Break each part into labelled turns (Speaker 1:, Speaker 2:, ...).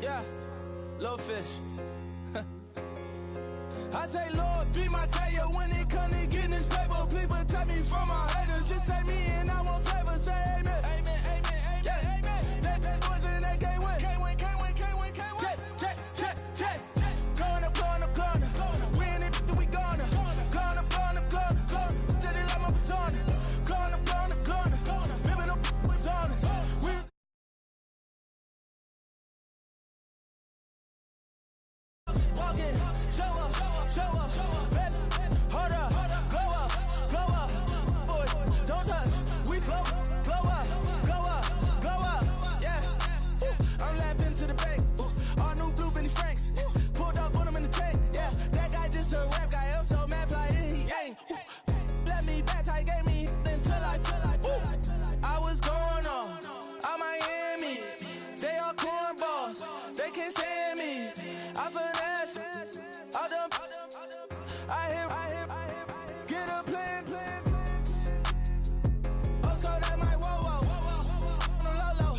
Speaker 1: Yeah, little fish. I say, Lord, be my savior when it comes to getting this paper. Please protect me from my haters. Just say me and I won't save. Say amen. Amen, amen, amen, yeah. Amen. They bad boys and they can't win. Can't win, can't win, can't win, can't win. Check, check, check, check. Going up, going up, going up. We in this, we gonna. Going up, going up, going up. Tell it like my persona. Going up, going up, going up. Remember the was honest. Walk in, show up, baby, hold up, glow up, boy, don't touch, we flow up, yeah, I'm laughing to the bank, all new blue Benny Franks, pulled up on him in the tank, yeah, that guy just a rap guy, I'm so mad fly, he ain't, let me back, tight gave me, until I was going on Miami, they all cornballs, they can't stand me, I finesse, I hear, get a plan. Let's go that my whoa, low,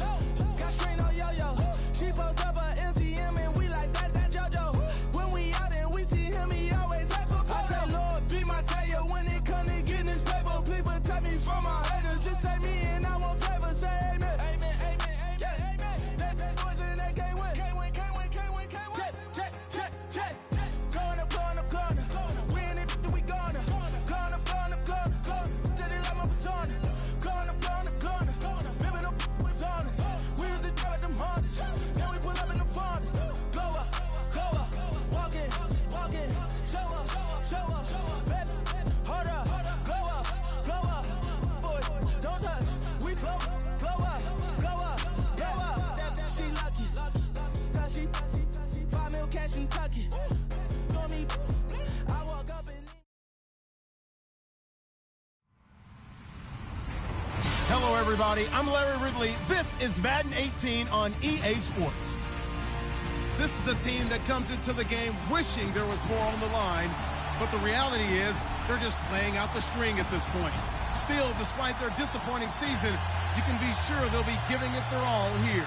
Speaker 1: got strain on yo-yo. She post up a MCM and we like that JoJo. When we out and we see him, he always ask for photo. I say, Lord, be my savior when it comes to getting this paper. Please protect me from my haters. Just say me and I won't save her. Say amen. Amen, amen, amen, yeah. Amen. They bad boys and they can't win. Can't win, can't win, can't win, can't win. Check. Going up. We in it, we gonna. Gonna. Did it like my persona. Gonna. Remember the was honest. We was the drive at them Hondas. Then we pull up in the Fondas. Glow up. Walk in. Show up. Baby, hold up. Glow up. Boy, don't touch. We flow up. She lucky. Cause she 5 mil cash in Kentucky. I walk up and
Speaker 2: Hello, everybody. I'm Larry Ridley. This is Madden 18 on EA Sports. This is a team that comes into the game wishing there was more on the line, but the reality is they're just playing out the string at this point. Still, despite their disappointing season, you can be sure they'll be giving it their all here.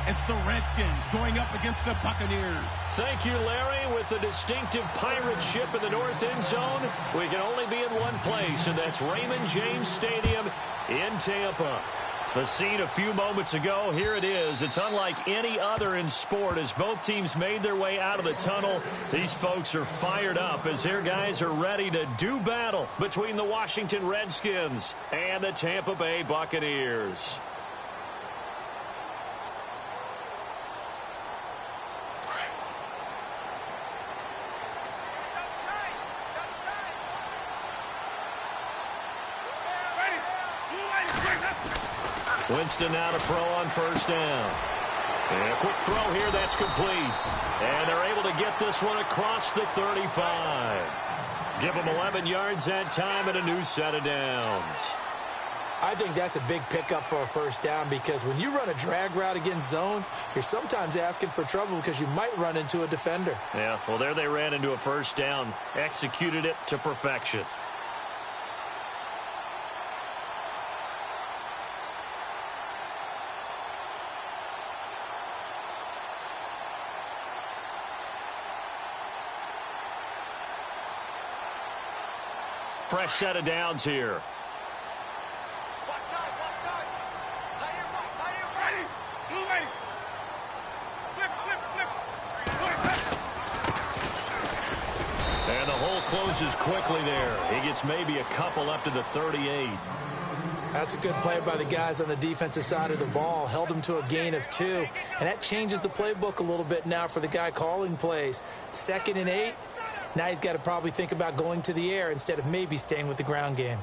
Speaker 2: It's the Redskins going up against the Buccaneers.
Speaker 3: Thank you, Larry. With the distinctive pirate ship in the north end zone, we can only be in one place, and that's Raymond James Stadium in Tampa. The scene a few moments ago, here it is. It's unlike any other in sport as both teams made their way out of the tunnel. These folks are fired up as their guys are ready to do battle between the Washington Redskins and the Tampa Bay Buccaneers. Winston now to throw on first down. And a quick throw here, that's complete. And they're able to get this one across the 35. Give them 11 yards that time and a new set of downs.
Speaker 4: I think that's a big pickup for a first down because when you run a drag route against zone, you're sometimes asking for trouble because you might run into a defender.
Speaker 3: Yeah, well, there they ran into a first down, executed it to perfection. Fresh set of downs here. And the hole closes quickly there. He gets maybe a couple up to the 38.
Speaker 4: That's a good play by the guys on the defensive side of the ball. Held him to a gain of 2. And that changes the playbook a little bit now for the guy calling plays. 2nd and 8. Now he's got to probably think about going to the air instead of maybe staying with the ground game.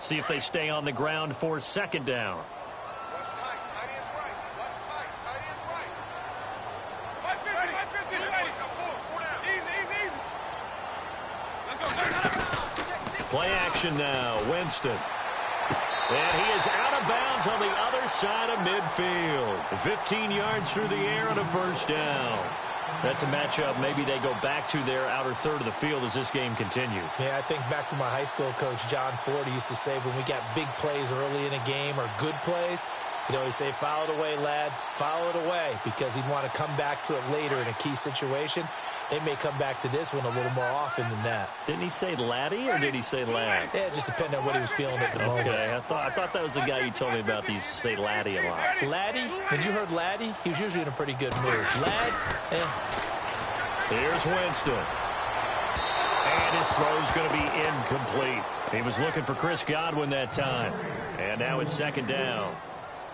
Speaker 3: See if they stay on the ground for 2nd down. Play action now. Winston. And he is out of bounds on the other side of midfield. 15 yards through the air and a first down. That's a matchup maybe they go back to their outer third of the field as this game continues.
Speaker 4: Yeah, I think back to my high school coach, John Ford, used to say when we got big plays early in a game or good plays, he'd always say, foul it away, lad, foul it away, because he'd want to come back to it later in a key situation. They may come back to this one a little more often than that.
Speaker 3: Didn't he say laddie or did he say lad?
Speaker 4: Yeah, it just depended on what he was feeling at the moment.
Speaker 3: Okay, I thought that was the guy you told me about. These say laddie a lot.
Speaker 4: Laddie? When you heard laddie, he was usually in a pretty good mood. Lad?
Speaker 3: Here's Winston. And his throw's going to be incomplete. He was looking for Chris Godwin that time. And now it's second down.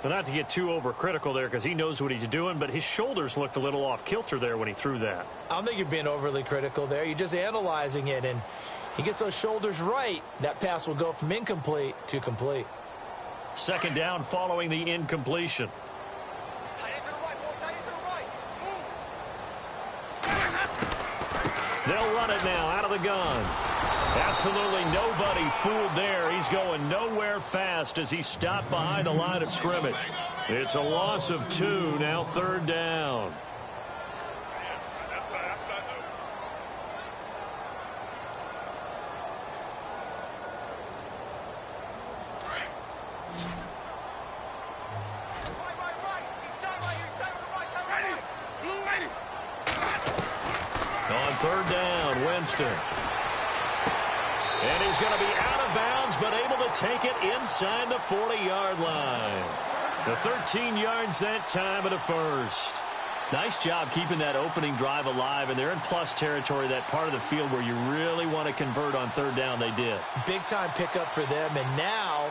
Speaker 3: But not to get too overcritical there because he knows what he's doing, but his shoulders looked a little off kilter there when he threw that.
Speaker 4: I don't think you're being overly critical there. You're just analyzing it, and he gets those shoulders right. That pass will go from incomplete to complete.
Speaker 3: Second down following the incompletion. They'll run it now out of the gun. Absolutely nobody fooled there. He's going nowhere fast as he stopped behind the line of scrimmage. It's a loss of 2, now third down. On third down, Winston. And he's going to be out of bounds, but able to take it inside the 40-yard line. The 13 yards that time at a first. Nice job keeping that opening drive alive, and they're in plus territory, that part of the field where you really want to convert on third down. They did. Big-time pickup for them, and now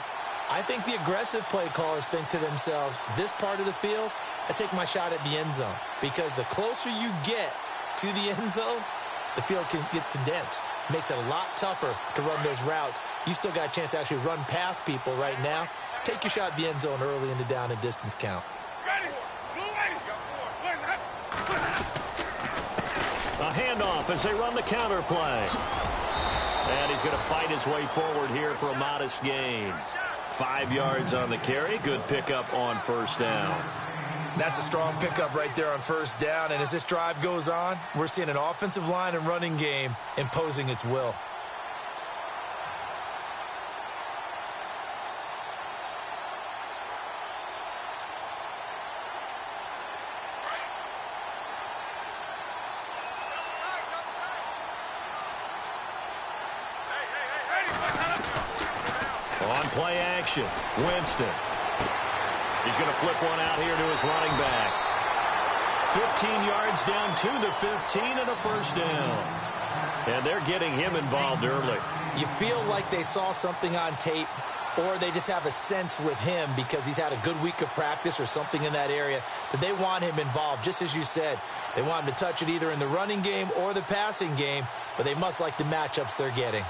Speaker 3: I think the aggressive play callers think to themselves, this part of the field, I take my shot at the end zone, because the closer you get to the end zone, the field gets condensed. Makes it a lot tougher to run those routes. You still got a chance to actually run past people right now. Take your shot at the end zone early in the down and distance count. A handoff as they run the counter play. And he's going to fight his way forward here for a modest gain. 5 yards on the carry. Good pickup on first down. That's a strong pickup right there on first down. And as this drive goes on, we're seeing an offensive line and running game imposing its will. On play action, Winston. He's going to flip one out here to his running back. 15 yards down to the 15 and a first down. And they're getting him involved early. You feel like they saw something on tape, or they just have a sense with him because he's had a good week of practice or something in that area that they want him involved. Just as you said, they want him to touch it either in the running game or the passing game, but they must like the matchups they're getting.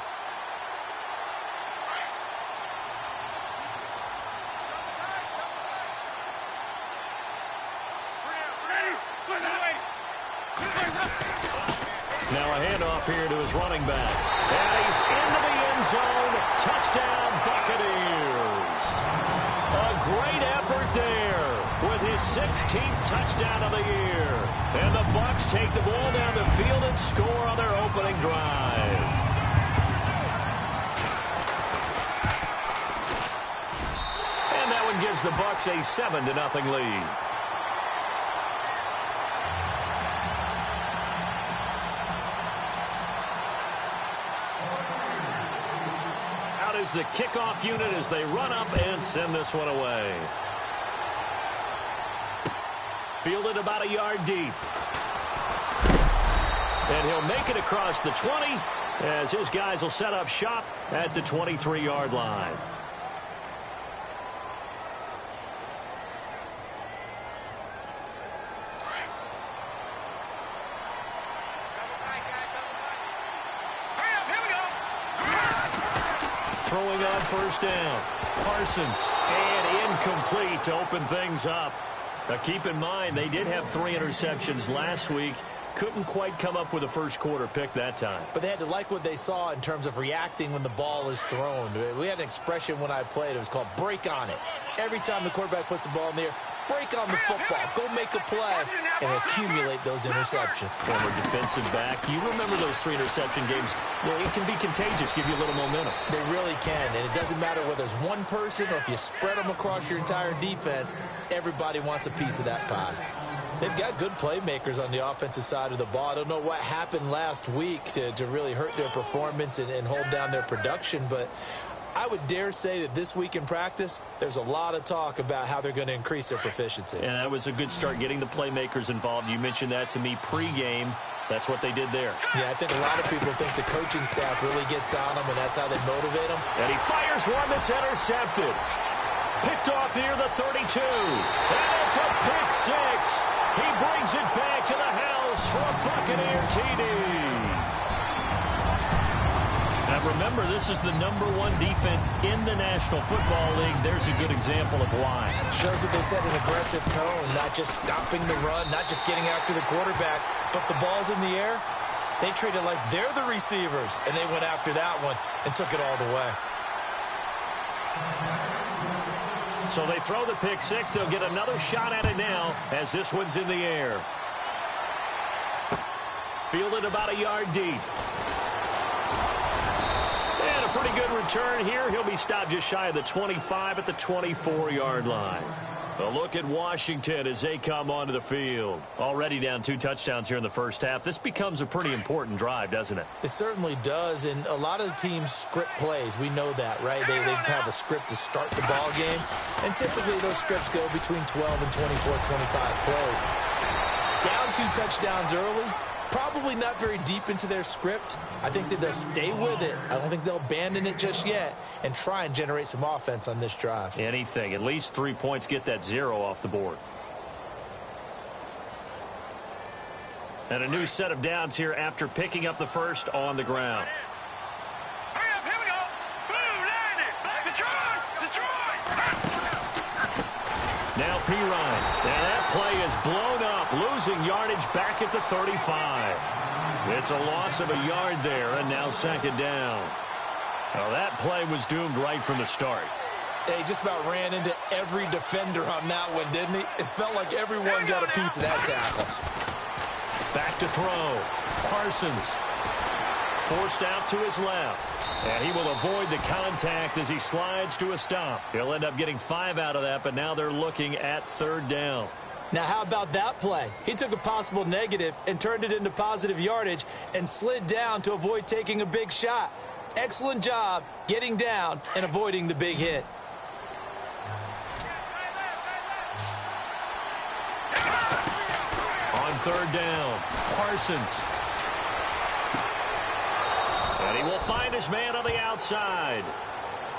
Speaker 3: Now a handoff here to his running back. And he's into the end zone. Touchdown, Buccaneers. A great effort there with his 16th touchdown of the year. And the Bucs take the ball down the field and score on their opening drive. And that one gives the Bucs a 7-0 lead. The kickoff unit as they run up and send this one away. Fielded about a yard deep. And he'll make it across the 20 as his guys will set up shop at the 23-yard line. Throwing on first down. Parsons, and incomplete to open things up. Now keep in mind, they did have 3 interceptions last week. couldn't quite come up with a first-quarter pick that time.
Speaker 4: But they had to like what they saw in terms of reacting when the ball is thrown. We had an expression when I played. It was called break on it. Every time the quarterback puts the ball in the air, break on the football. Go make a play and accumulate those interceptions.
Speaker 3: Former defensive back. You remember those 3 interception games? Well, it can be contagious, give you a little momentum.
Speaker 4: They really can, and it doesn't matter whether it's one person or if you spread them across your entire defense, everybody wants a piece of that pie. They've got good playmakers on the offensive side of the ball. I don't know what happened last week to really hurt their performance and hold down their production, but I would dare say that this week in practice, there's a lot of talk about how they're going to increase their proficiency.
Speaker 3: And that was a good start, getting the playmakers involved. You mentioned that to me pregame. That's what they did there.
Speaker 4: Yeah, I think a lot of people think the coaching staff really gets on them, and that's how they motivate them.
Speaker 3: And he fires one that's intercepted. Picked off near the 32. And it's a pick 6. He brings it back to the house for a Buccaneer TD. Now remember, this is the #1 defense in the National Football League. There's a good example of why.
Speaker 4: It shows that they set an aggressive tone, not just stopping the run, not just getting after the quarterback, but the ball's in the air. They treat it like they're the receivers, and they went after that one and took it all the way.
Speaker 3: So they throw the pick 6. They'll get another shot at it now as this one's in the air. Fielded about a yard deep. And a pretty good return here. He'll be stopped just shy of the 25 at the 24-yard line. A look at Washington as they come onto the field. Already down 2 touchdowns here in the first half. This becomes a pretty important drive, doesn't it?
Speaker 4: It certainly does, and a lot of the teams script plays. We know that, right? They have a script to start the ball game, and typically those scripts go between 12 and 24, 25 plays. Down 2 touchdowns early, probably not very deep into their script. I think that they'll stay with it. I don't think they'll abandon it just yet and try and generate some offense on this drive.
Speaker 3: Anything. At least 3 points, get that 0 off the board. And a new set of downs here after picking up the first on the ground.
Speaker 1: Hurry up, here we go. Boom, landed. Detroit.
Speaker 3: Now Pirine. And that play is blown up, losing yardage back at the 35. It's a loss of a yard there, and now 2nd down. Well, that play was doomed right from the start.
Speaker 4: He just about ran into every defender on that one, didn't he? It felt like everyone got a piece of that tackle.
Speaker 3: Back to throw. Parsons forced out to his left. And he will avoid the contact as he slides to a stop. He'll end up getting 5 out of that, but now they're looking at 3rd down.
Speaker 4: Now, how about that play? He took a possible negative and turned it into positive yardage and slid down to avoid taking a big shot. Excellent job getting down and avoiding the big hit.
Speaker 3: On 3rd down, Parsons. And he will find his man on the outside.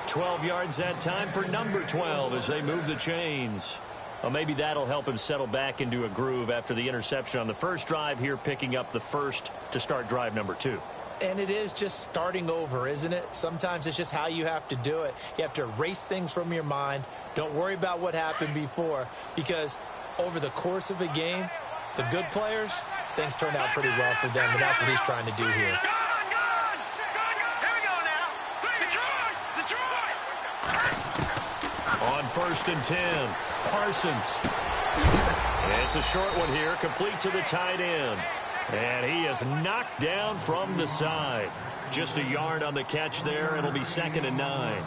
Speaker 3: 12 yards that time for number 12 as they move the chains. Well, maybe that'll help him settle back into a groove after the interception on the first drive here, picking up the first to start drive number 2.
Speaker 4: And it is just starting over, isn't it? Sometimes it's just how you have to do it. You have to erase things from your mind. Don't worry about what happened before, because over the course of a game, the good players, things turn out pretty well for them, and that's what he's trying to do here.
Speaker 3: On 1st and 10, Parsons. It's a short one here, complete to the tight end. And he is knocked down from the side. Just a yard on the catch there. It'll be 2nd and 9.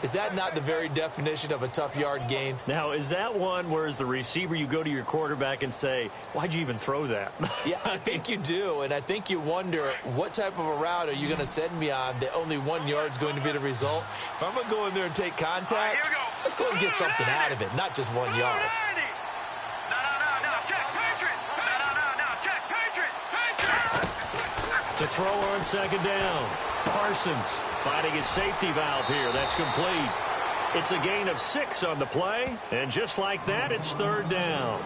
Speaker 4: Is that not the very definition of a tough yard gained?
Speaker 3: Now, is that one where as the receiver you go to your quarterback and say, why'd you even throw that?
Speaker 4: Yeah, I think you do, and I think you wonder what type of a route are you going to send me on that only 1 yard's going to be the result? If I'm going to go in there and take contact, let's go and get something out of it, not just 1 yard.
Speaker 3: To throw on 2nd down, Parsons finding his safety valve here. That's complete. It's a gain of 6 on the play, and just like that, it's 3rd down.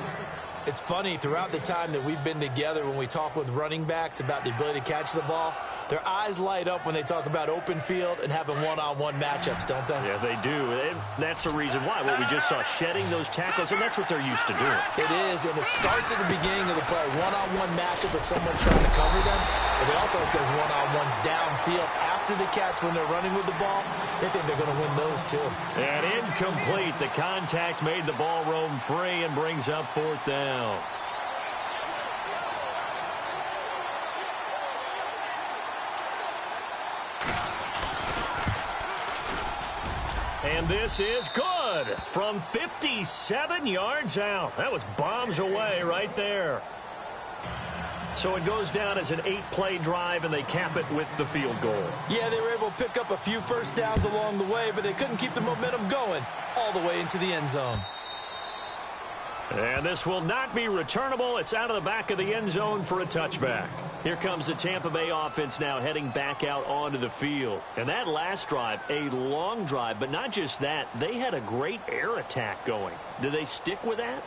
Speaker 4: It's funny, throughout the time that we've been together, when we talk with running backs about the ability to catch the ball, their eyes light up when they talk about open field and having one-on-one matchups, don't they?
Speaker 3: Yeah, they do. And that's the reason why. What we just saw, shedding those tackles, and that's what they're used to doing.
Speaker 4: It is, and it starts at the beginning of the play. One-on-one matchup if someone's trying to cover them, but they also have those one-on-ones downfield after the catch when they're running with the ball. They think they're going to win those too.
Speaker 3: And incomplete. The contact made the ball roam free and brings up 4th down. And this is good from 57 yards out. That was bombs away right there. So it goes down as an 8-play drive, and they cap it with the field goal.
Speaker 4: Yeah, they were able to pick up a few first downs along the way, but they couldn't keep the momentum going all the way into the end zone.
Speaker 3: And this will not be returnable. It's out of the back of the end zone for a touchback. Here comes the Tampa Bay offense now heading back out onto the field. And that last drive, a long drive, but not just that. They had a great air attack going. Do they stick with that?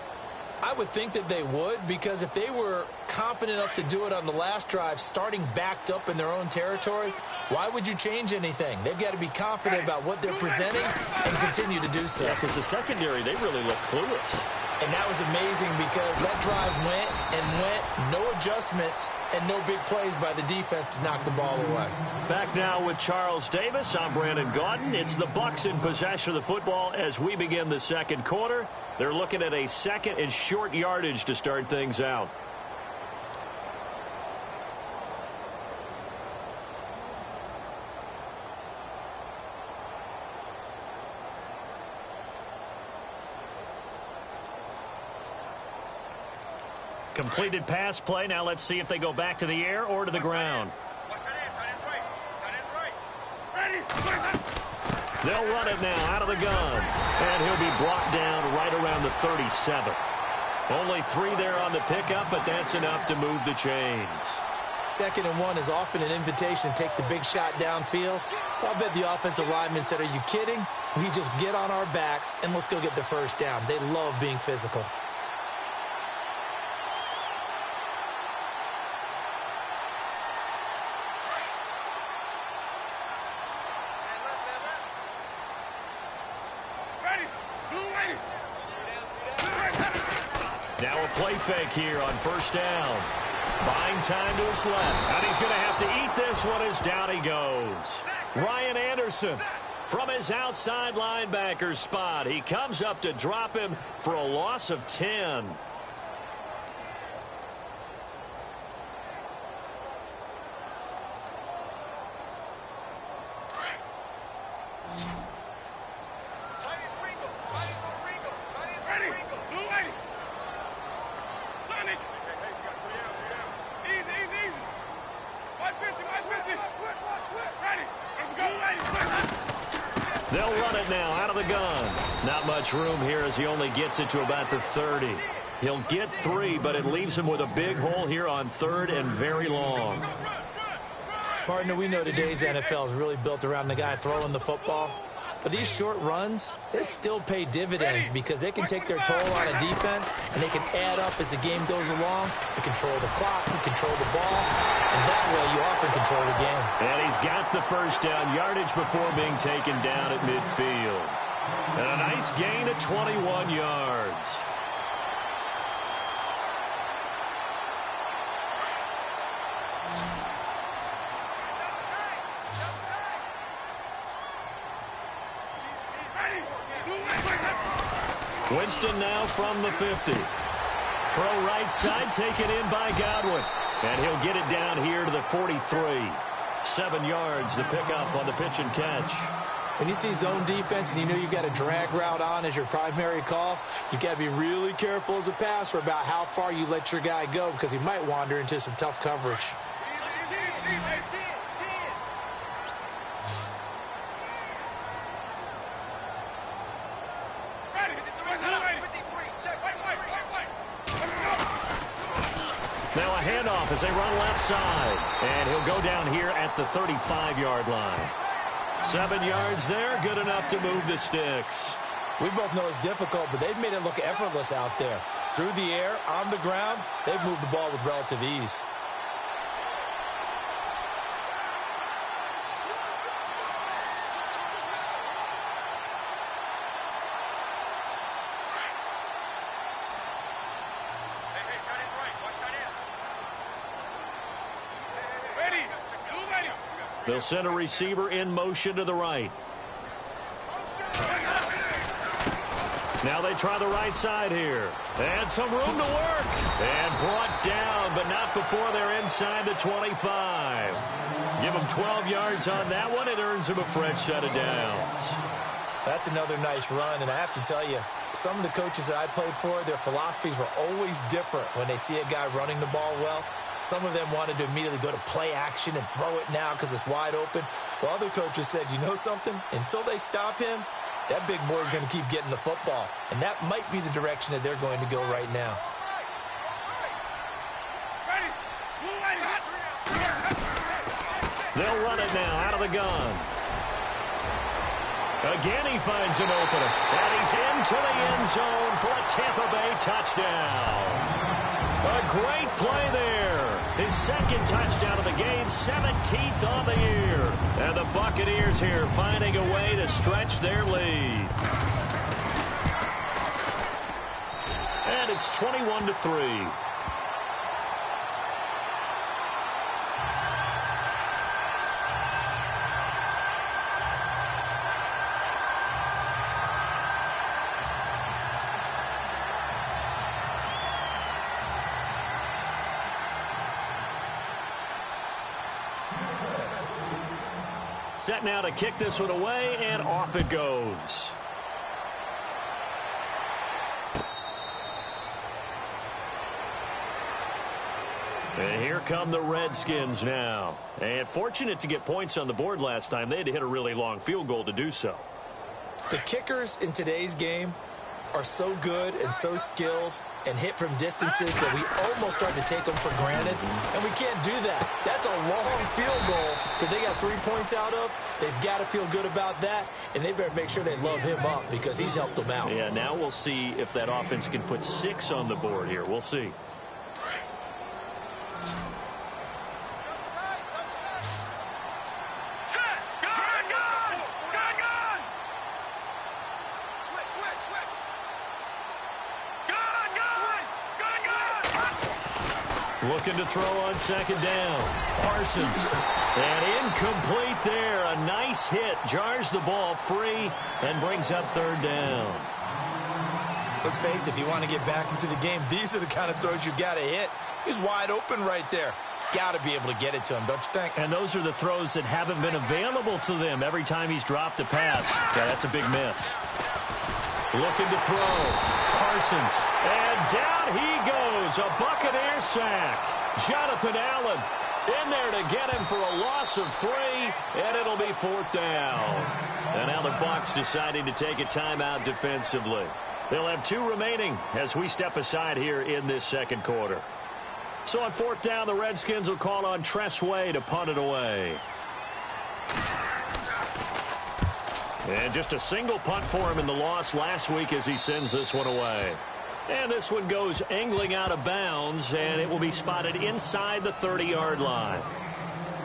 Speaker 4: I would think that they would, because if they were confident enough to do it on the last drive, starting backed up in their own territory, why would you change anything? They've got to be confident about what they're presenting and continue to do so.
Speaker 3: Yeah, because the secondary, they really look clueless.
Speaker 4: And that was amazing because that drive went and went, no adjustments and no big plays by the defense to knock the ball away.
Speaker 3: Back now with Charles Davis. I'm Brandon Gaudin. It's the Bucs in possession of the football as we begin the second quarter. They're looking at a second and short yardage to start things out. Completed pass play. Now let's see if they go back to the air or to the ground. They'll run it now out of the gun. And he'll be brought down right around the 37. Only 3 there on the pickup, but that's enough to move the chains.
Speaker 4: 2nd and 1 is often an invitation to take the big shot downfield. Well, I bet the offensive lineman said, "Are you kidding? We just get on our backs and let's go get the first down." They love being physical.
Speaker 3: Now a play fake here on first down. Buying time to his left. And he's going to have to eat this one as down he goes. Ryan Anderson from his outside linebacker spot. He comes up to drop him for a loss of 10. They'll run it now out of the gun. Not much room here as he only gets it to about the 30. He'll get 3, but it leaves him with a big hole here on 3rd and very long.
Speaker 4: Partner, we know today's NFL is really built around the guy throwing the football. But these short runs, they still pay dividends because they can take their toll on a defense and they can add up as the game goes along. They control the clock, they control the ball, and that way you often control the game.
Speaker 3: And he's got the first down yardage before being taken down at midfield. And a nice gain of 21 yards. Winston now from the 50. Throw right side, taken in by Godwin. And he'll get it down here to the 43. 7 yards, the pickup on the pitch and catch.
Speaker 4: When you see zone defense and you know you've got a drag route on as your primary call, you've got to be really careful as a passer about how far you let your guy go because he might wander into some tough coverage.
Speaker 3: Now a handoff as they run left side. And he'll go down here at the 35-yard line. 7 yards there, good enough to move the sticks.
Speaker 4: We both know it's difficult, but they've made it look effortless out there. Through the air, on the ground, they've moved the ball with relative ease.
Speaker 3: They'll send a receiver in motion to the right. Now they try the right side here. And some room to work. And brought down, but not before they're inside the 25. Give them 12 yards on that one. It earns them a fresh set of downs.
Speaker 4: That's another nice run, and I have to tell you, some of the coaches that I played for, their philosophies were always different when they see a guy running the ball well. Some of them wanted to immediately go to play action and throw it now because it's wide open. While other coaches said, you know something? Until they stop him, that big boy is going to keep getting the football. And that might be the direction that they're going to go right now.
Speaker 3: They'll run it now out of the gun. Again, he finds an opener. And he's into the end zone for a Tampa Bay touchdown. A great play there. His second touchdown of the game, 17th on the year. And the Buccaneers here finding a way to stretch their lead. And it's 21-3. Set now to kick this one away, and off it goes. And here come the Redskins now. And fortunate to get points on the board last time. They had to hit a really long field goal to do so.
Speaker 4: The kickers in today's game are so good and so skilled and hit from distances that we almost start to take them for granted, and we can't do that. That's a long field goal that they got 3 points out of. They've got to feel good about that, and they better make sure they love him up because he's helped them out.
Speaker 3: Yeah, now we'll see if that offense can put 6 on the board here. We'll see. Looking to throw on second down. Parsons. And incomplete there. A nice hit. Jars the ball free and brings up third down.
Speaker 4: Let's face it, if you want to get back into the game, these are the kind of throws you got to hit. He's wide open right there. Got to be able to get it to him, don't you think?
Speaker 3: And those are the throws that haven't been available to them every time he's dropped a pass. Yeah, that's a big miss. Looking to throw. Parsons. And down he goes. A Buccaneer sack. Jonathan Allen in there to get him for a loss of 3, and it'll be 4th down. And now the Bucs deciding to take a timeout defensively. They'll have 2 remaining as we step aside here in this second quarter. So on 4th down, the Redskins will call on Tress Way to punt it away. And just a single punt for him in the loss last week as he sends this one away. And this one goes angling out of bounds, and it will be spotted inside the 30-yard line.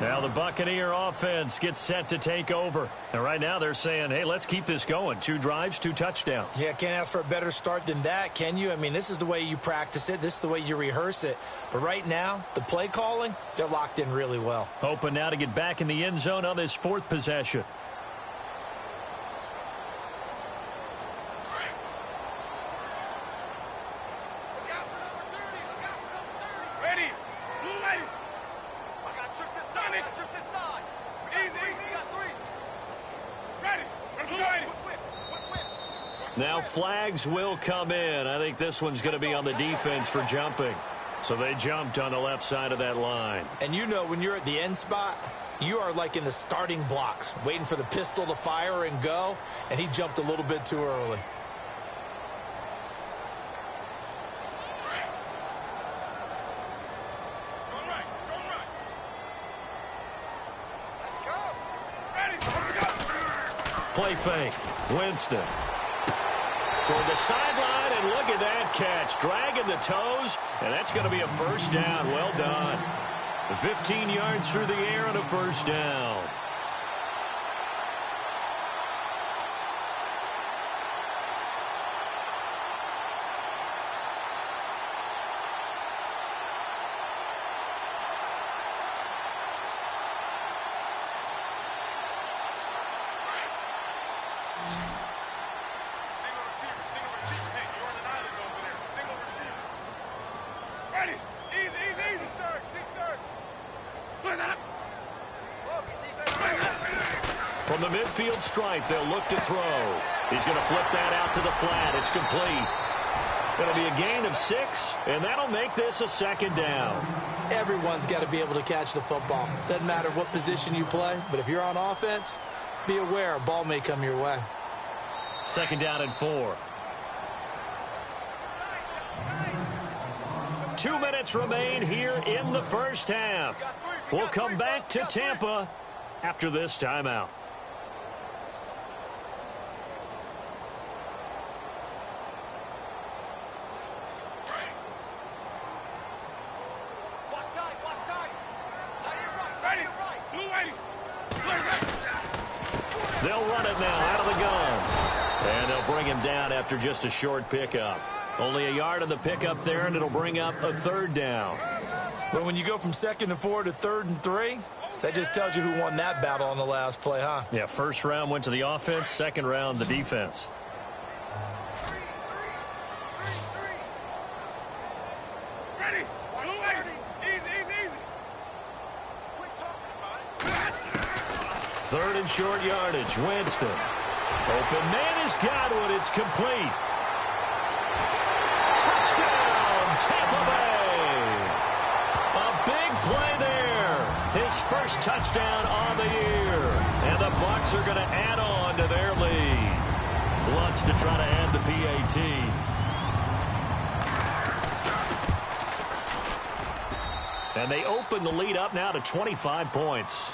Speaker 3: Now the Buccaneer offense gets set to take over. And right now they're saying, hey, let's keep this going. 2 drives, 2 touchdowns.
Speaker 4: Yeah, can't ask for a better start than that, can you? I mean, this is the way you practice it. This is the way you rehearse it. But right now, the play calling, they're locked in really well.
Speaker 3: Hoping now to get back in the end zone on this 4th possession. Now flags will come in. I think this one's going to be on the defense for jumping. So they jumped on the left side of that line.
Speaker 4: And you know when you're at the end spot, you are like in the starting blocks, waiting for the pistol to fire and go, and he jumped a little bit too early.
Speaker 3: Play fake. Winston. Toward the sideline, and look at that catch. Dragging the toes, and that's going to be a first down. Well done. 15 yards through the air and a first down. From the midfield stripe, they'll look to throw. He's going to flip that out to the flat. It's complete. It'll be a gain of 6, and that'll make this a second down.
Speaker 4: Everyone's got to be able to catch the football. Doesn't matter what position you play, but if you're on offense, be aware a ball may come your way.
Speaker 3: Second down and 4. 2 minutes remain here in the first half. We'll come back to Tampa after this timeout. They'll run it now out of the gun. And they'll bring him down after just a short pickup. Only a yard on the pickup there, and it'll bring up a third down.
Speaker 4: But when you go from 2nd and 4 to 3rd and 3, that just tells you who won that battle on the last play, huh?
Speaker 3: Yeah, first round went to the offense, second round the defense.
Speaker 1: Ready? Easy. Quit talking about it.
Speaker 3: 3rd and short yardage. Winston. Open man is Godwin. It's complete. Touchdown, Tampa Bay. A big play there. His first touchdown on the year. And the Bucs are going to add on to their lead. Lutz to try to add the PAT. And they open the lead up now to 25 points.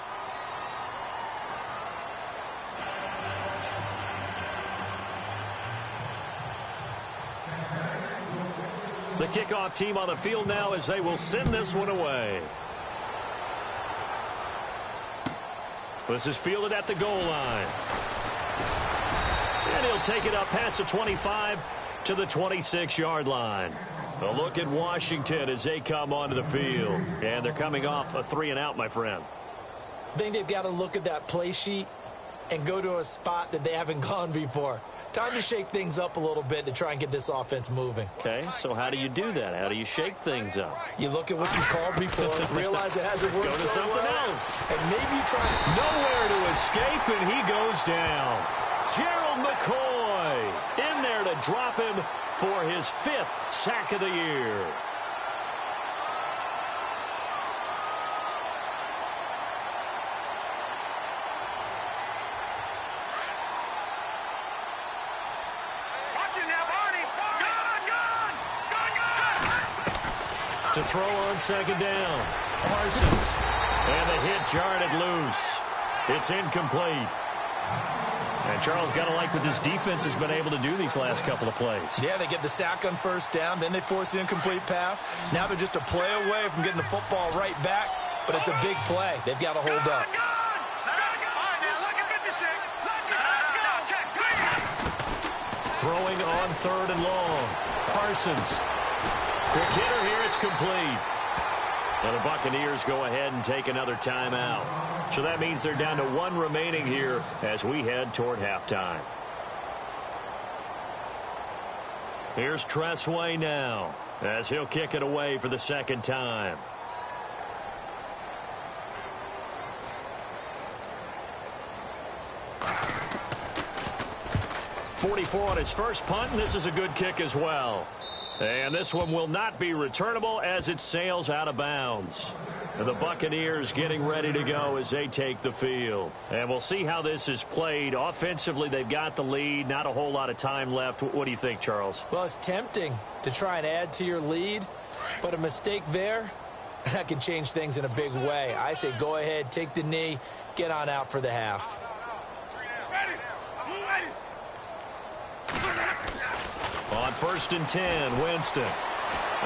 Speaker 3: The kickoff team on the field now as they will send this one away. This is fielded at the goal line. And he'll take it up past the 25 to the 26-yard line. A look at Washington as they come onto the field. And they're coming off a 3-and-out, my friend.
Speaker 4: I think they've got to look at that play sheet and go to a spot that they haven't gone before. Time to shake things up a little bit to try and get this offense moving.
Speaker 3: Okay, so how do you do that? How do you shake things up?
Speaker 4: You look at what you've called before, realize it hasn't worked
Speaker 3: Go to
Speaker 4: so
Speaker 3: something
Speaker 4: well,
Speaker 3: else.
Speaker 4: and maybe try.
Speaker 3: Nowhere to escape, and he goes down. Gerald McCoy in there to drop him for his 5th sack of the year. To throw on second down. Parsons. And the hit jarred loose. It's incomplete. And Charles got to like what this defense has been able to do these last couple of plays.
Speaker 4: Yeah, they get the sack on first down, then they force the incomplete pass. Now they're just a play away from getting the football right back, but it's a big play. They've got to hold up.
Speaker 3: Throwing on 3rd and long. Parsons. Quick hitter here, it's complete. And the Buccaneers go ahead and take another timeout. So that means they're down to 1 remaining here as we head toward halftime. Here's Tressway now as he'll kick it away for the second time. .44 on his first punt, and this is a good kick as well. And this one will not be returnable as it sails out of bounds. And the Buccaneers getting ready to go as they take the field. And we'll see how this is played. Offensively, they've got the lead. Not a whole lot of time left. What do you think, Charles?
Speaker 4: Well, it's tempting to try and add to your lead, but a mistake there, that can change things in a big way. I say go ahead, take the knee, get on out for the half.
Speaker 3: On first and 10. Winston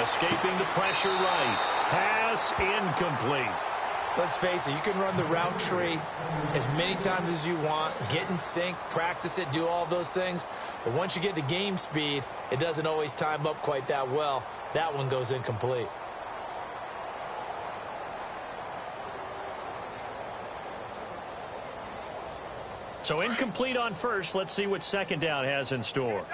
Speaker 3: escaping the pressure right. Pass incomplete.
Speaker 4: Let's face it, you can run the route tree as many times as you want, get in sync, practice it, do all those things. But once you get to game speed, it doesn't always time up quite that well. That one goes incomplete.
Speaker 3: So incomplete on first. Let's see what second down has in store.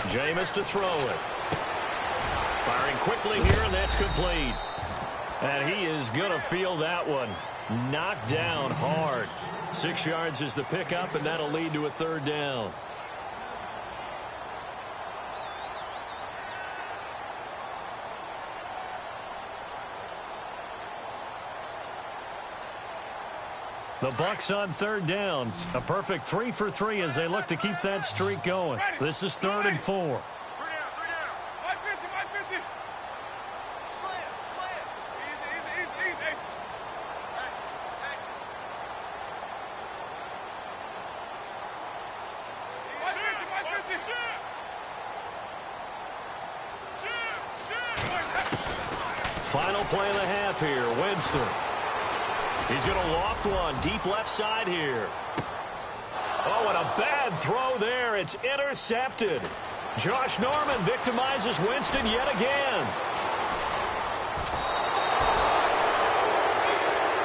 Speaker 3: Jameis to throw it. Firing quickly here, and that's complete. And he is going to feel that one. Knocked down hard. 6 yards is the pickup, and that'll lead to a third down. The Bucs on third down. A perfect 3 for 3 as they look to keep that streak going. This is 3rd and 4. Final play of the half here. Winston. He's going to loft one deep left side here. Oh, and a bad throw there. It's intercepted. Josh Norman victimizes Winston yet again.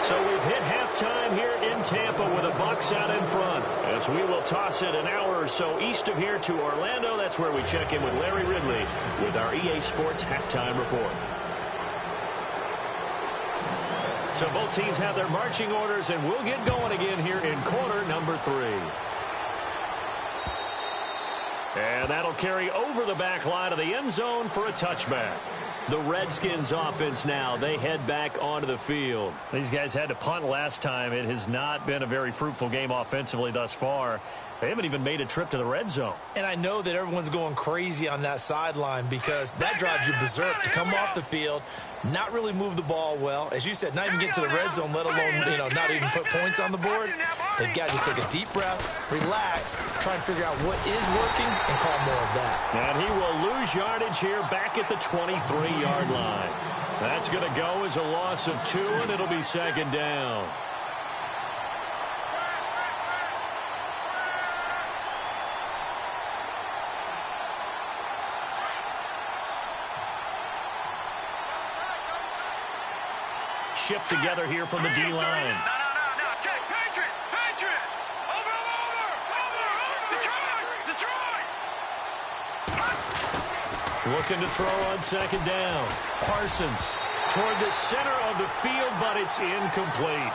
Speaker 3: So we've hit halftime here in Tampa with the Bucs out in front. As we will toss it an hour or so east of here to Orlando. That's where we check in with Larry Ridley with our EA Sports halftime report. So both teams have their marching orders, and we'll get going again here in quarter number 3. And that'll carry over the back line of the end zone for a touchback. The Redskins offense now, they head back onto the field. These guys had to punt last time. It has not been a very fruitful game offensively thus far. They haven't even made a trip to the red zone. And I know that everyone's going crazy on that sideline because that drives you berserk to come off the field, not really move the ball well. As you said, not even get to the red zone, let alone, not even put points on the board. They've got to just take a deep breath, relax, try and figure out what is working and call more of that. And he will lose yardage here back at the 23-yard line. That's going to go as a loss of 2, and it'll be second down. Shift together here from the D-line.
Speaker 5: No. Check. Patriot. Over. Detroit.
Speaker 3: Looking to throw on second down. Parsons toward the center of the field, but it's incomplete.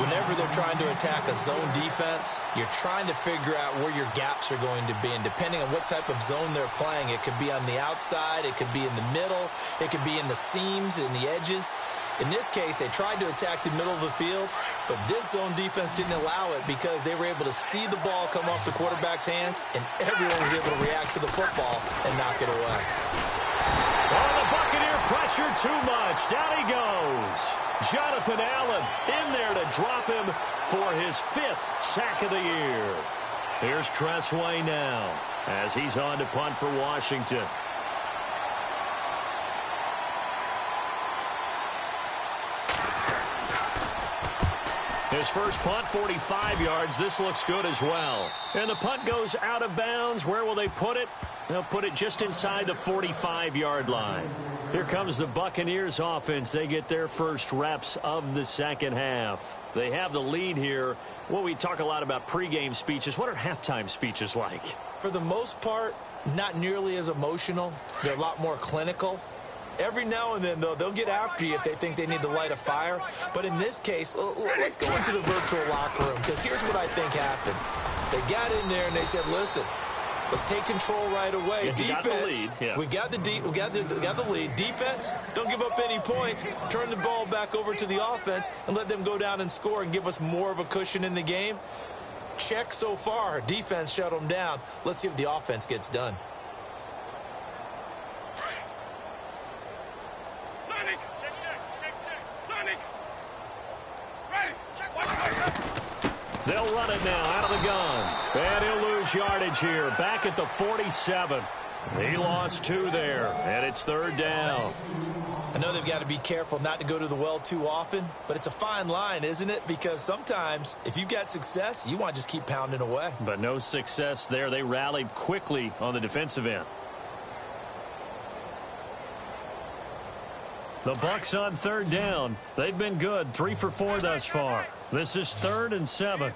Speaker 4: Whenever they're trying to attack a zone defense, you're trying to figure out where your gaps are going to be. And depending on what type of zone they're playing, it could be on the outside, it could be in the middle, it could be in the seams, in the edges. In this case, they tried to attack the middle of the field, but this zone defense didn't allow it because they were able to see the ball come off the quarterback's hands, and everyone was able to react to the football and knock it away.
Speaker 3: Oh, the Buccaneer pressure too much. Down he goes. Jonathan Allen in there to drop him for his 5th sack of the year. Here's Tressway now as he's on to punt for Washington. His first punt, 45 yards. This looks good as well. And the punt goes out of bounds. Where will they put it? They'll put it just inside the 45-yard line. Here comes the Buccaneers offense. They get their first reps of the second half. They have the lead here. Well, we talk a lot about pregame speeches. What are halftime speeches like?
Speaker 4: For the most part, not nearly as emotional. They're a lot more clinical. Every now and then, though, they'll get after you if they think they need to light a fire. But in this case, let's go into the virtual locker room, because here's what I think happened. They got in there and they said, listen, let's take control right away.
Speaker 3: Yeah,
Speaker 4: defense, we got the lead. Defense, don't give up any points. Turn the ball back over to the offense and let them go down and score and give us more of a cushion in the game. Check so far. Defense shut them down. Let's see if the offense gets done.
Speaker 3: They'll run it now out of the gun. And he'll lose yardage here. Back at the 47. He lost 2 there. And it's 3rd down.
Speaker 4: I know they've got to be careful not to go to the well too often, but it's a fine line, isn't it? Because sometimes if you've got success, you want to just keep pounding away.
Speaker 3: But no success there. They rallied quickly on the defensive end. The Bucs on 3rd down. They've been good. 3 for 4 thus far. This is 3rd and 7.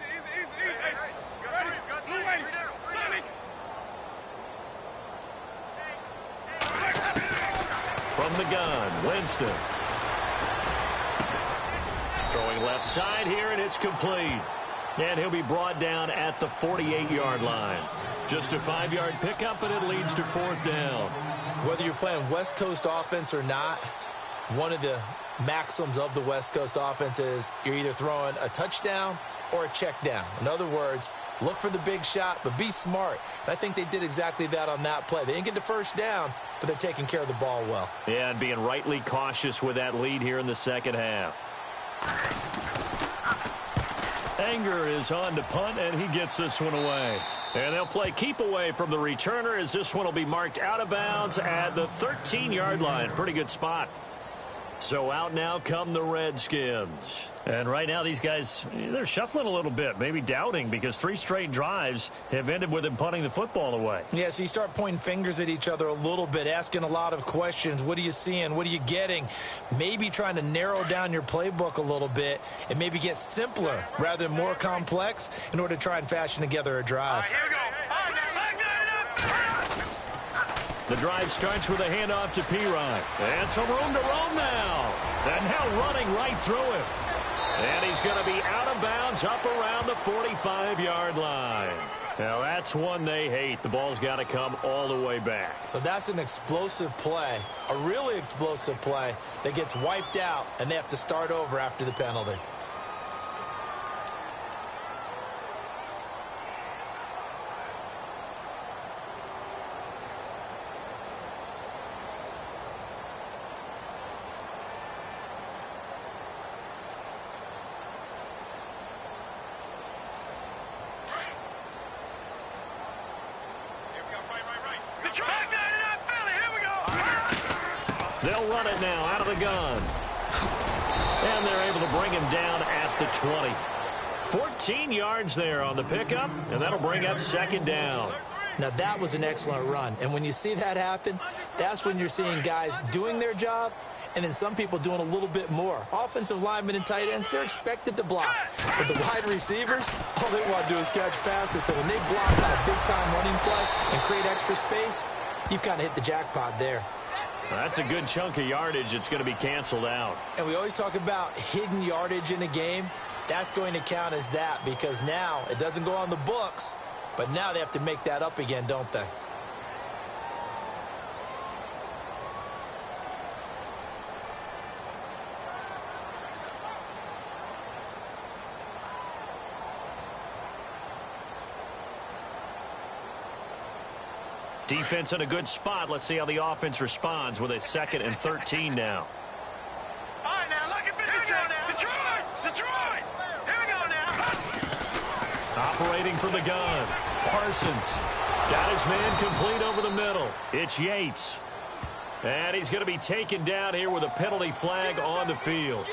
Speaker 3: From the gun, Winston. Throwing left side here, and it's complete. And he'll be brought down at the 48-yard line. Just a 5-yard pickup, and it leads to 4th down.
Speaker 4: Whether you're playing West Coast offense or not, one of the maxims of the West Coast offense is you're either throwing a touchdown or a check down. In other words, look for the big shot, but be smart. And I think they did exactly that on that play. They didn't get the first down, but they're taking care of the ball well.
Speaker 3: Yeah, and being rightly cautious with that lead here in the second half. Anger is on to punt, and he gets this one away. And they'll play keep away from the returner as this one will be marked out of bounds at the 13-yard line. Pretty good spot. So out now come the Redskins. And right now these guys, they're shuffling a little bit, maybe doubting, because 3 straight drives have ended with them punting the football away.
Speaker 4: Yeah, so you start pointing fingers at each other a little bit, asking a lot of questions. What are you seeing? What are you getting? Maybe trying to narrow down your playbook a little bit and maybe get simpler rather than more complex in order to try and fashion together a drive.
Speaker 5: Here we go.
Speaker 3: The drive starts with a handoff to P-Ryan. And some room to roam now. And now running right through him. And he's going to be out of bounds up around the 45-yard line. Now that's one they hate. The ball's got to come all the way back.
Speaker 4: So that's an explosive play, a really explosive play that gets wiped out, and they have to start over after the penalty.
Speaker 3: They'll run it now out of the gun. And they're able to bring him down at the 20. 14 yards there on the pickup, and that'll bring up 2nd down.
Speaker 4: Now, that was an excellent run. And when you see that happen, that's when you're seeing guys doing their job and then some people doing a little bit more. Offensive linemen and tight ends, they're expected to block. But the wide receivers, all they want to do is catch passes. So when they block on a big-time running play and create extra space, you've kind of hit the jackpot there.
Speaker 3: That's a good chunk of yardage. It's going to be canceled out.
Speaker 4: And we always talk about hidden yardage in a game. That's going to count as that because now it doesn't go on the books, but now they have to make that up again, don't they?
Speaker 3: Defense in a good spot. Let's see how the offense responds with a 2nd and 13 now.
Speaker 5: All right, now, look at this now. Detroit! Here we go now.
Speaker 3: Operating from the gun. Parsons got his man complete over the middle. It's Yates. And he's going to be taken down here with a penalty flag on the field.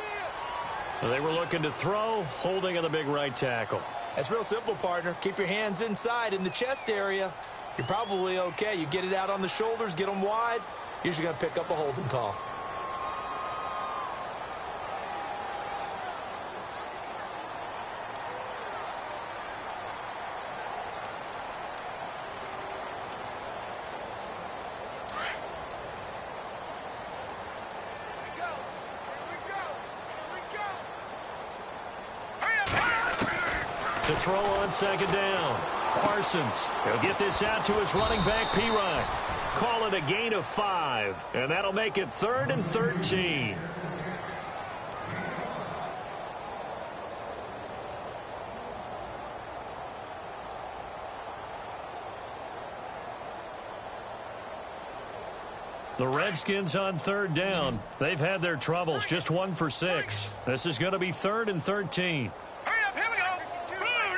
Speaker 3: They were looking to throw, holding on the big right tackle.
Speaker 4: That's real simple, partner. Keep your hands inside in the chest area. You're probably okay. You get it out on the shoulders, get them wide, usually going to pick up a holding call.
Speaker 3: To throw on 2nd down. Parsons, he'll get this out to his running back, P-Ryan. Call it a gain of 5, and that'll make it 3rd and 13. The Redskins on 3rd down. They've had their troubles, just 1 for 6. This is going to be 3rd and 13.
Speaker 5: Hurry up, here we go. Blue,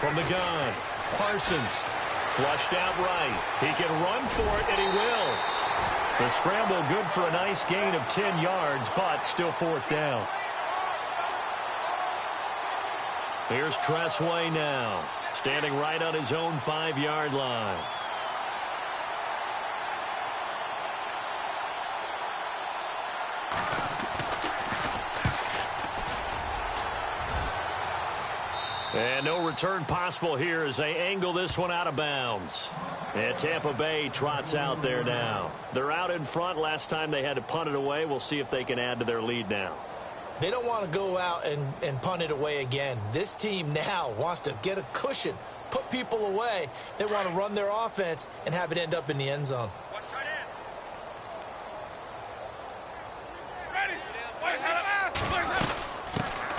Speaker 3: From the gun, Parsons flushed out right. He can run for it, and he will. The scramble good for a nice gain of 10 yards, but still fourth down. Here's Tressway now, standing right on his own 5-yard line. And no return possible here as they angle this one out of bounds. And Tampa Bay trots out there now. They're out in front. Last time they had to punt it away. We'll see if they can add to their lead now.
Speaker 4: They don't want to go out and punt it away again. This team now wants to get a cushion, put people away. They want to run their offense and have it end up in the end zone.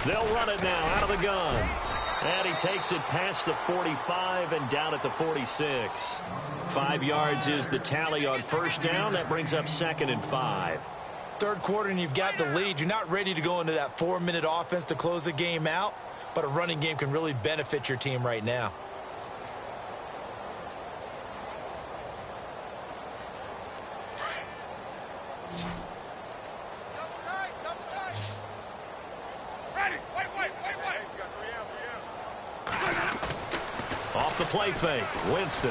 Speaker 3: They'll run it now out of the gun. And he takes it past the 45 and down at the 46. 5 yards is the tally on first down. That brings up 2nd and 5.
Speaker 4: Third quarter and you've got the lead. You're not ready to go into that 4-minute offense to close the game out, but a running game can really benefit your team right now.
Speaker 3: Off the play fake, Winston.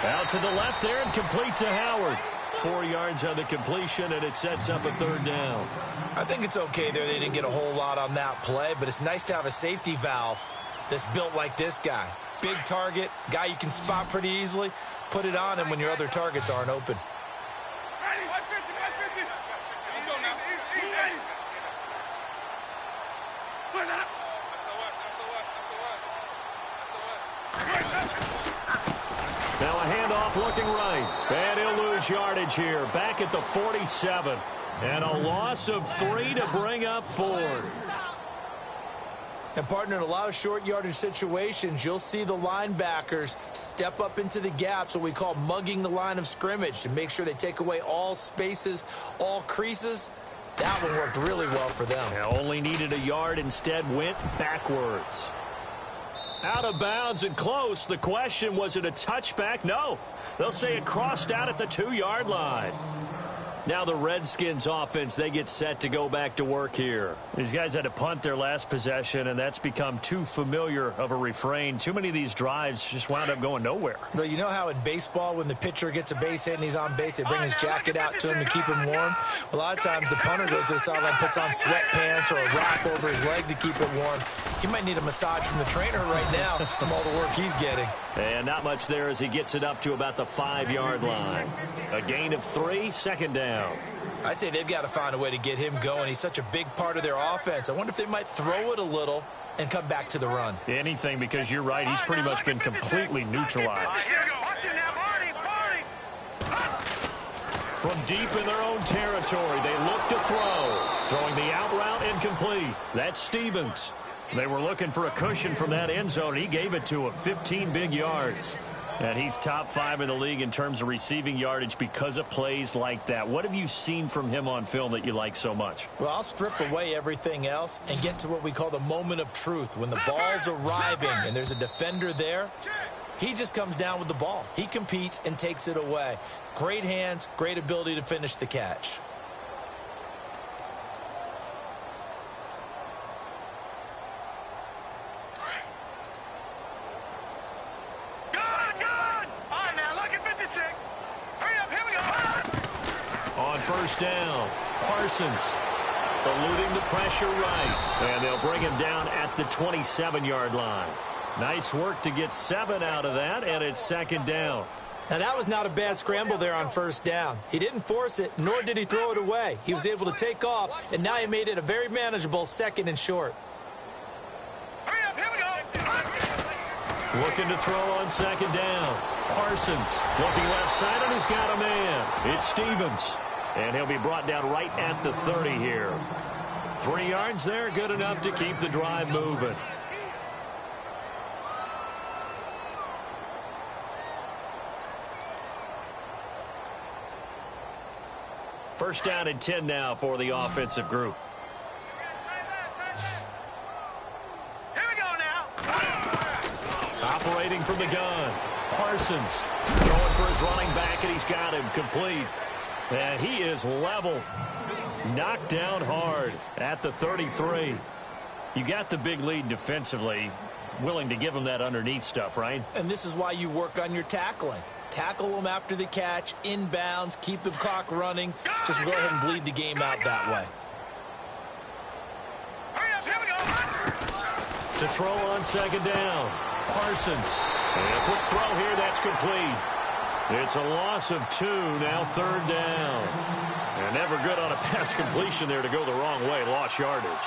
Speaker 3: Out to the left there and complete to Howard. 4 yards on the completion, and it sets up a 3rd down.
Speaker 4: I think it's okay there. They didn't get a whole lot on that play, but it's nice to have a safety valve that's built like this guy. Big target, guy you can spot pretty easily. Put it on him when your other targets aren't open.
Speaker 3: Now a handoff looking right. And he'll lose yardage here. Back at the 47. And a loss of 3 to bring up 4th.
Speaker 4: And, partner, in a lot of short yardage situations, you'll see the linebackers step up into the gaps, what we call mugging the line of scrimmage, to make sure they take away all spaces, all creases. That one worked really well for them.
Speaker 3: Now only needed a yard, instead went backwards. Out of bounds and close. The question, was it a touchback? No. They'll say it crossed out at the 2-yard line. Now the Redskins offense, they get set to go back to work here. These guys had to punt their last possession, and that's become too familiar of a refrain. Too many of these drives just wound up going nowhere.
Speaker 4: But you know how in baseball, when the pitcher gets a base hit and he's on base, they bring his jacket out to him to keep him warm? A lot of times the punter goes to the sideline, puts on sweatpants or a wrap over his leg to keep it warm. He might need a massage from the trainer right now from all the work he's getting.
Speaker 3: And not much there as he gets it up to about the 5-yard line. A gain of 3, 2nd down.
Speaker 4: I'd say they've got to find a way to get him going. He's such a big part of their offense. I wonder if they might throw it a little and come back to the run.
Speaker 3: Anything, because you're right. He's pretty much been completely neutralized. From deep in their own territory, they look to throw. Throwing the out route incomplete. That's Stevens. They were looking for a cushion from that end zone. He gave it to him. 15 big yards. And he's top 5 in the league in terms of receiving yardage because of plays like that. What have you seen from him on film that you like so much?
Speaker 4: Well, I'll strip away everything else and get to what we call the moment of truth. When the ball's arriving and there's a defender there, he just comes down with the ball. He competes and takes it away. Great hands, great ability to finish the catch.
Speaker 3: First down, Parsons eluding the pressure right, and they'll bring him down at the 27-yard line. Nice work to get 7 out of that, and it's 2nd down.
Speaker 4: Now that was not a bad scramble there on first down. He didn't force it, nor did he throw it away. He was able to take off, and now he made it a very manageable 2nd and short.
Speaker 5: Hurry up, here we go.
Speaker 3: Looking to throw on 2nd down. Parsons looking left side, and he's got a man. It's Stevens. And he'll be brought down right at the 30 here. 3 yards there, good enough to keep the drive moving. First down and 10 now for the offensive group.
Speaker 5: Here we go now.
Speaker 3: Throwing from the gun. Parsons throwing for his running back, and he's got him complete. And he is leveled. Knocked down hard at the 33. You got the big lead defensively. Willing to give him that underneath stuff, right?
Speaker 4: And this is why you work on your tackling. Tackle them after the catch, inbounds, keep the clock running. Just go ahead and bleed the game out that way.
Speaker 3: To throw on second down. Parsons. And a quick throw here, that's complete. It's a loss of 2, now third down. And never good on a pass completion there to go the wrong way. Lost yardage.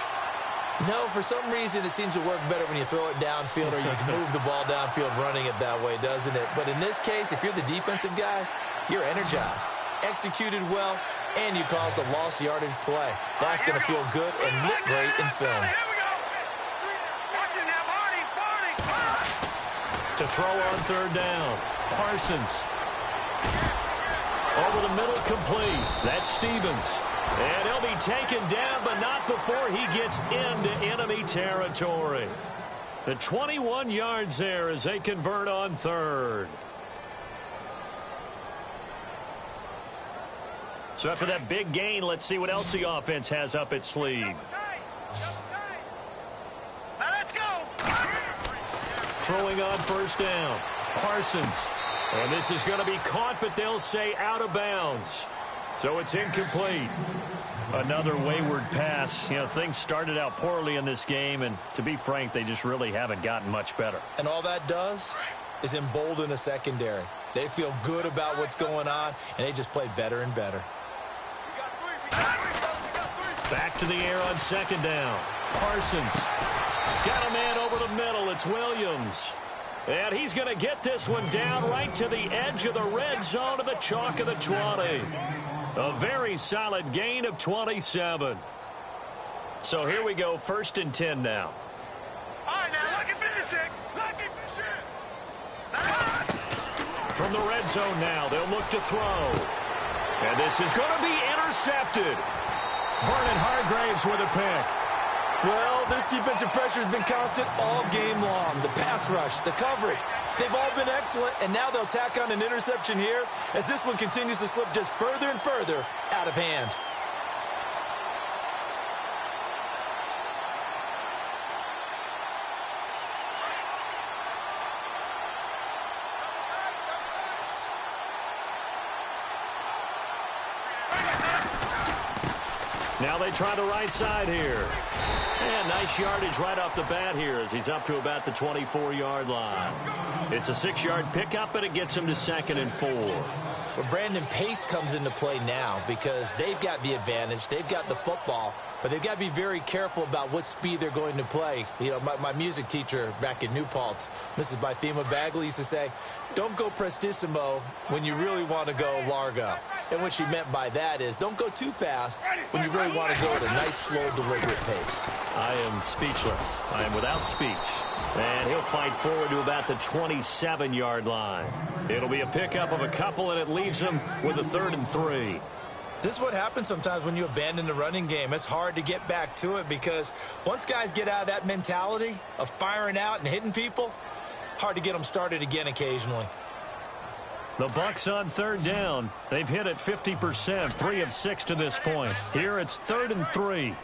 Speaker 4: No, for some reason it seems to work better when you throw it downfield or you can move the ball downfield running it that way, doesn't it? But in this case, if you're the defensive guys, you're energized, executed well, and you caused a lost yardage play. That's going to feel good and look great in film.
Speaker 3: To throw on third down. Parsons. Over the middle, complete. That's Stevens. And he'll be taken down, but not before he gets into enemy territory. The 21 yards there as they convert on third. So after that big gain, let's see what else the offense has up its sleeve.
Speaker 5: Now let's go.
Speaker 3: Throwing on first down. Parsons. And this is going to be caught, but they'll say out of bounds. So it's incomplete. Another wayward pass. You know, things started out poorly in this game, and to be frank, they just really haven't gotten much better.
Speaker 4: And all that does is embolden a secondary. They feel good about what's going on, and they just play better and better.
Speaker 3: Back to the air on second down. Parsons. Got a man over the middle. It's Williams. And he's going to get this one down right to the edge of the red zone of the chalk of the 20. A very solid gain of 27. So here we go, 1st and 10 now.
Speaker 5: All right, now look at 56.
Speaker 3: From the red zone now, they'll look to throw. And this is going to be intercepted. Vernon Hargraves with a pick.
Speaker 4: Well, this defensive pressure has been constant all game long. The pass rush, the coverage, they've all been excellent, and now they'll tack on an interception here as this one continues to slip just further and further out of hand.
Speaker 3: Now they try the right side here. And nice yardage right off the bat here as he's up to about the 24-yard line. It's a 6-yard pickup, and it gets him to 2nd and 4.
Speaker 4: Well, Brandon, pace comes into play now because they've got the advantage. They've got the football, but they've got to be very careful about what speed they're going to play. You know, my music teacher back in New Paltz, Mrs. Bythema Bagley, used to say, don't go prestissimo when you really want to go largo. And what she meant by that is don't go too fast when you really want to go at a nice, slow, deliberate pace.
Speaker 3: I am speechless. I am without speech. And he'll fight forward to about the 27-yard line. It'll be a pickup of a couple, and it leaves him with a 3rd and 3.
Speaker 4: This is what happens sometimes when you abandon the running game. It's hard to get back to it because once guys get out of that mentality of firing out and hitting people, hard to get them started again occasionally.
Speaker 3: The Bucs on 3rd down. They've hit it 50%, 3 of 6 to this point. Here it's 3rd and 3.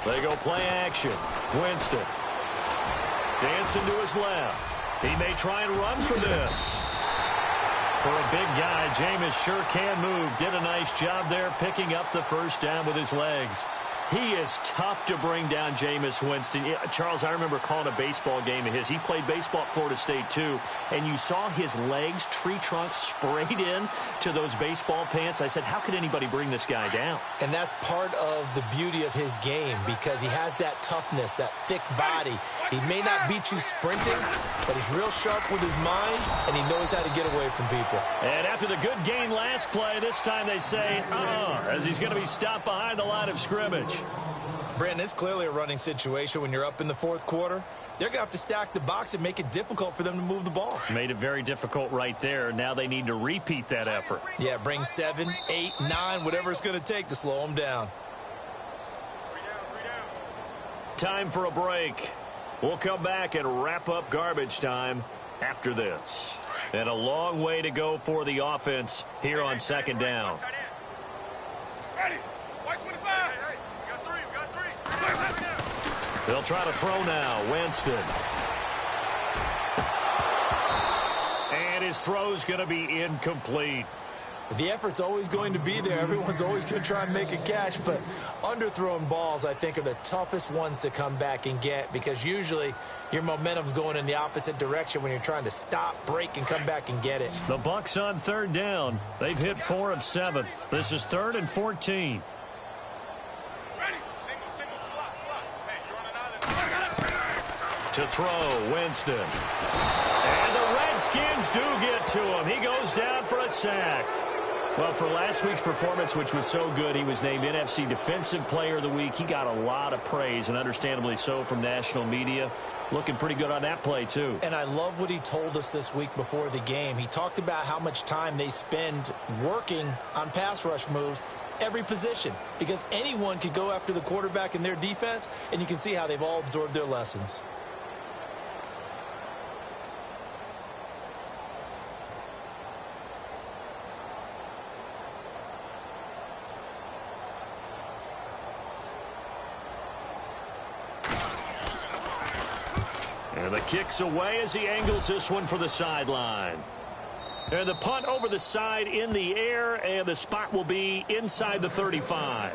Speaker 3: They go play action. Winston. Dancing to his left. He may try and run for this. For a big guy, Jameis sure can move. Did a nice job there picking up the 1st down with his legs. He is tough to bring down, Jameis Winston. Charles, I remember calling a baseball game of his. He played baseball at Florida State, too, and you saw his legs, tree trunks sprayed in to those baseball pants. I said, how could anybody bring this guy down?
Speaker 4: And that's part of the beauty of his game because he has that toughness, that thick body. He may not beat you sprinting, but he's real sharp with his mind, and he knows how to get away from people.
Speaker 3: And after the good gain last play, this time they say, as he's going to be stopped behind the line of scrimmage.
Speaker 4: Brandon, it's clearly a running situation when you're up in the 4th quarter. They're going to have to stack the box and make it difficult for them to move the ball.
Speaker 3: Made it very difficult right there. Now they need to repeat that effort.
Speaker 4: Yeah, bring 7, 8, 9, whatever it's going to take to slow them down.
Speaker 3: Time for a break. We'll come back and wrap up garbage time after this. And a long way to go for the offense here on second down.
Speaker 5: Ready. White 25. Hey, we got three.
Speaker 3: They'll try to throw now. Winston. And his throw's going to be incomplete.
Speaker 4: The effort's always going to be there. Everyone's always going to try and make a catch, but underthrown balls, I think, are the toughest ones to come back and get because usually your momentum's going in the opposite direction when you're trying to stop, break, and come back and get it.
Speaker 3: The Bucs on third down. They've hit 4 of 7. This is 3rd and 14.
Speaker 5: Ready. Single, slot. Hey, you're on an island.
Speaker 3: To throw, Winston. And the Redskins do get to him. He goes down for a sack. Well, for last week's performance, which was so good, he was named NFC Defensive Player of the Week. He got a lot of praise, and understandably so, from national media. Looking pretty good on that play, too.
Speaker 4: And I love what he told us this week before the game. He talked about how much time they spend working on pass rush moves, every position, because anyone could go after the quarterback in their defense, and you can see how they've all absorbed their lessons.
Speaker 3: And the kick's away as he angles this one for the sideline. And the punt over the side in the air, and the spot will be inside the 35.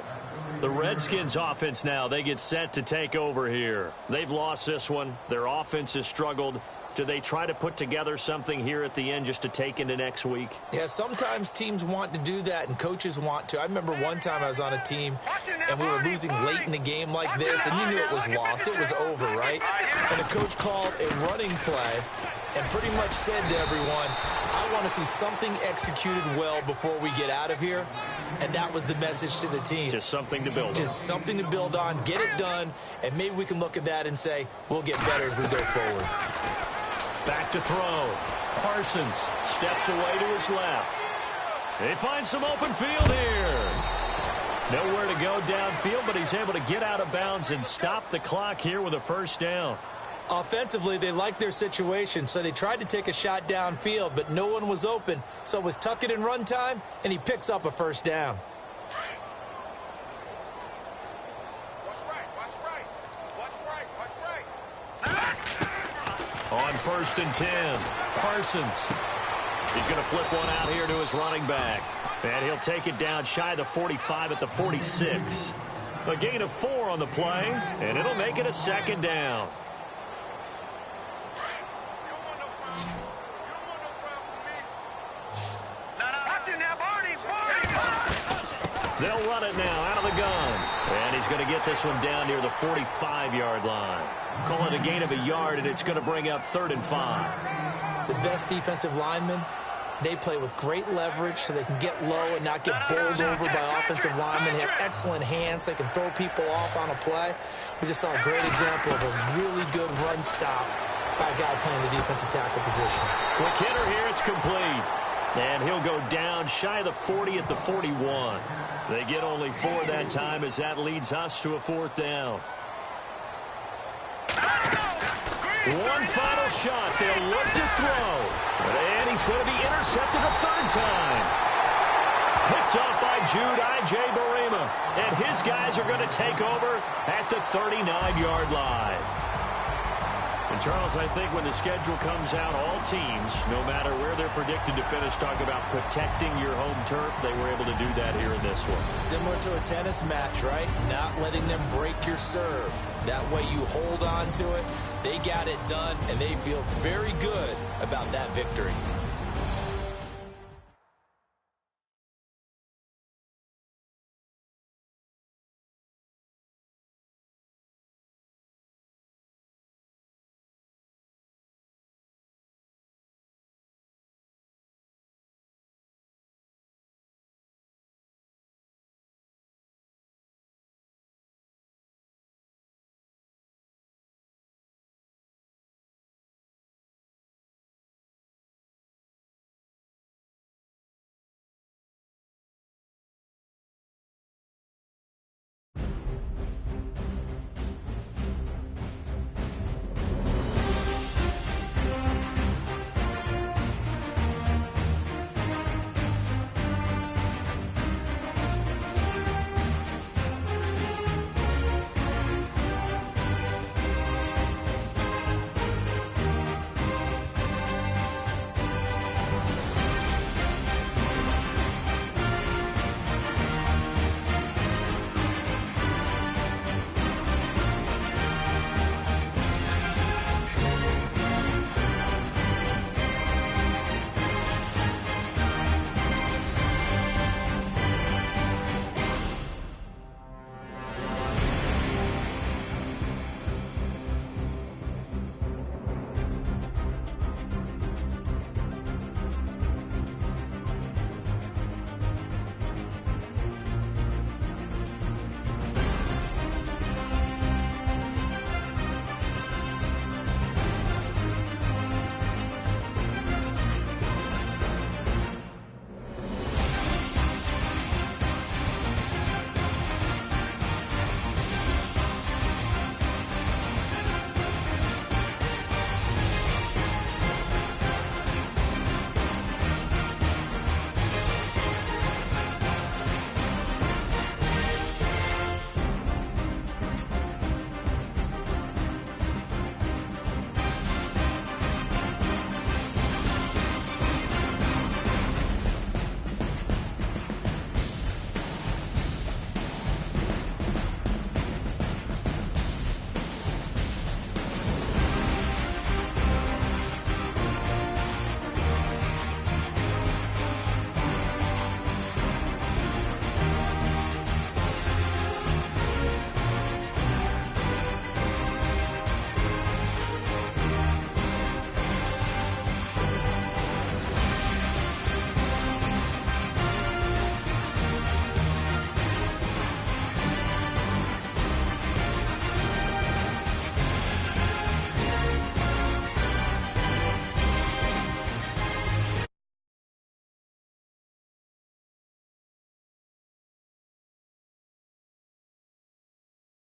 Speaker 3: The Redskins offense now, they get set to take over here. They've lost this one. Their offense has struggled. Do they try to put together something here at the end just to take into next week?
Speaker 4: Yeah, sometimes teams want to do that and coaches want to. I remember one time I was on a team and we were losing late in the game like this, and you knew it was lost. It was over, right? And the coach called a running play and pretty much said to everyone, I want to see something executed well before we get out of here. And that was the message to the team.
Speaker 3: Just something to build on.
Speaker 4: Just something to build on, get it done, and maybe we can look at that and say, we'll get better as we go forward.
Speaker 3: Back to throw. Parsons steps away to his left. They find some open field here. Nowhere to go downfield, but he's able to get out of bounds and stop the clock here with a first down.
Speaker 4: Offensively, they liked their situation, so they tried to take a shot downfield, but no one was open. So it was tuck it and run time, and he picks up a first down.
Speaker 3: On 1st and 10, Parsons. He's going to flip one out here to his running back. And he'll take it down shy of the 45 at the 46. A gain of 4 on the play, and it'll make it a second down. They'll run it now out of the gun. And he's going to get this one down near the 45-yard line. Call it a gain of a yard, and it's going to bring up 3rd and 5.
Speaker 4: The best defensive linemen, they play with great leverage so they can get low and not get bowled over by offensive linemen. They have excellent hands. They can throw people off on a play. We just saw a great example of a really good run stop by a guy playing the defensive tackle position.
Speaker 3: Quick hitter here, it's complete. And he'll go down shy of the 40 at the 41. They get only 4 that time as that leads us to a 4th down. One final shot. They'll look to throw. And he's going to be intercepted a 3rd time. Picked off by Jude I.J. Barima. And his guys are going to take over at the 39-yard line. And, Charles, I think when the schedule comes out, all teams, no matter where they're predicted to finish, talk about protecting your home turf. They were able to do that here in this one.
Speaker 4: Similar to a tennis match, right? Not letting them break your serve. That way you hold on to it. They got it done, and they feel very good about that victory.